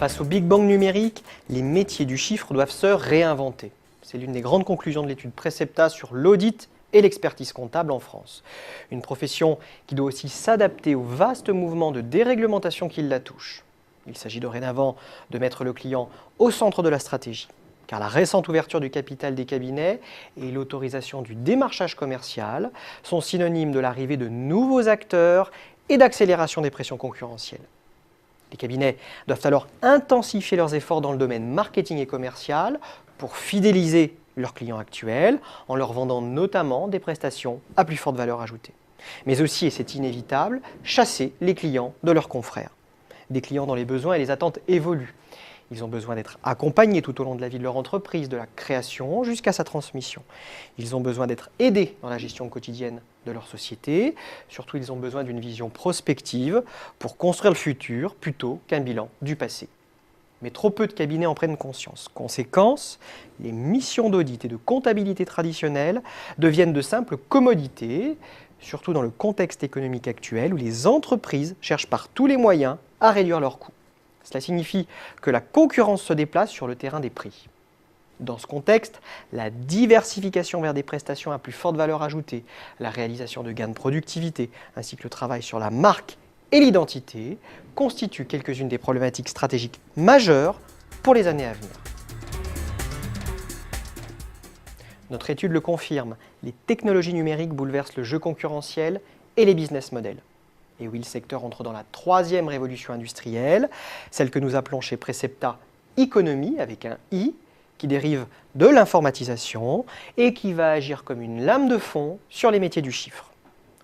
Face au Big Bang numérique, les métiers du chiffre doivent se réinventer. C'est l'une des grandes conclusions de l'étude Precepta sur l'audit et l'expertise comptable en France. Une profession qui doit aussi s'adapter au vaste mouvement de déréglementation qui la touche. Il s'agit dorénavant de mettre le client au centre de la stratégie, car la récente ouverture du capital des cabinets et l'autorisation du démarchage commercial sont synonymes de l'arrivée de nouveaux acteurs et d'accélération des pressions concurrentielles. Les cabinets doivent alors intensifier leurs efforts dans le domaine marketing et commercial pour fidéliser leurs clients actuels en leur vendant notamment des prestations à plus forte valeur ajoutée. Mais aussi, et c'est inévitable, chasser les clients de leurs confrères. Des clients dont les besoins et les attentes évoluent. Ils ont besoin d'être accompagnés tout au long de la vie de leur entreprise, de la création jusqu'à sa transmission. Ils ont besoin d'être aidés dans la gestion quotidienne de leur société. Surtout, ils ont besoin d'une vision prospective pour construire le futur plutôt qu'un bilan du passé. Mais trop peu de cabinets en prennent conscience. Conséquence, les missions d'audit et de comptabilité traditionnelles deviennent de simples commodités, surtout dans le contexte économique actuel où les entreprises cherchent par tous les moyens à réduire leurs coûts. Cela signifie que la concurrence se déplace sur le terrain des prix. Dans ce contexte, la diversification vers des prestations à plus forte valeur ajoutée, la réalisation de gains de productivité, ainsi que le travail sur la marque et l'identité constituent quelques-unes des problématiques stratégiques majeures pour les années à venir. Notre étude le confirme, les technologies numériques bouleversent le jeu concurrentiel et les business models. Et oui, le secteur entre dans la troisième révolution industrielle, celle que nous appelons chez Precepta économie avec un I, qui dérive de l'informatisation et qui va agir comme une lame de fond sur les métiers du chiffre.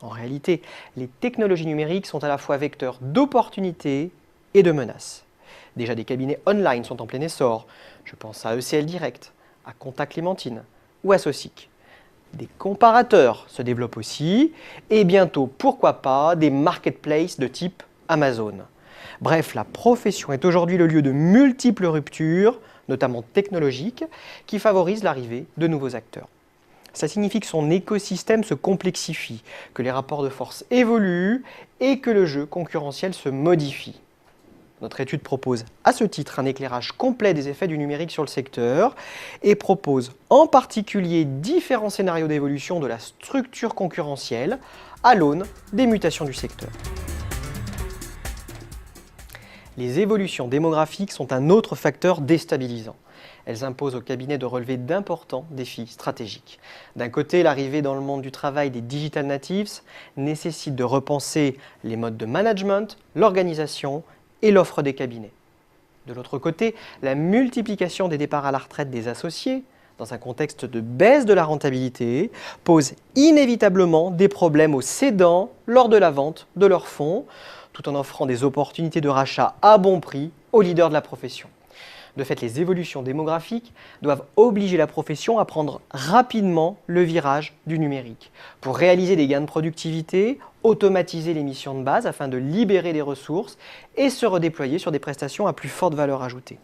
En réalité, les technologies numériques sont à la fois vecteurs d'opportunités et de menaces. Déjà, des cabinets online sont en plein essor. Je pense à ECL Direct, à Contact Clémentine ou à Socic. Des comparateurs se développent aussi, et bientôt, pourquoi pas, des marketplaces de type Amazon. Bref, la profession est aujourd'hui le lieu de multiples ruptures, notamment technologiques, qui favorisent l'arrivée de nouveaux acteurs. Ça signifie que son écosystème se complexifie, que les rapports de force évoluent et que le jeu concurrentiel se modifie. Notre étude propose à ce titre un éclairage complet des effets du numérique sur le secteur et propose en particulier différents scénarios d'évolution de la structure concurrentielle à l'aune des mutations du secteur. Les évolutions démographiques sont un autre facteur déstabilisant. Elles imposent aux cabinets de relever d'importants défis stratégiques. D'un côté, l'arrivée dans le monde du travail des digital natives nécessite de repenser les modes de management, l'organisation et l'offre des cabinets. De l'autre côté, la multiplication des départs à la retraite des associés, dans un contexte de baisse de la rentabilité, pose inévitablement des problèmes aux cédants lors de la vente de leurs fonds, tout en offrant des opportunités de rachat à bon prix aux leaders de la profession. De fait, les évolutions démographiques doivent obliger la profession à prendre rapidement le virage du numérique pour réaliser des gains de productivité, automatiser les missions de base afin de libérer des ressources et se redéployer sur des prestations à plus forte valeur ajoutée.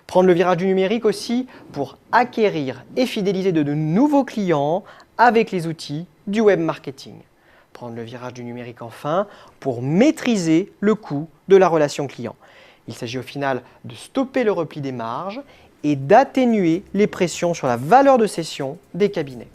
Prendre le virage du numérique aussi pour acquérir et fidéliser de nouveaux clients avec les outils du web marketing. Prendre le virage du numérique enfin pour maîtriser le coût de la relation client. Il s'agit au final de stopper le repli des marges et d'atténuer les pressions sur la valeur de cession des cabinets.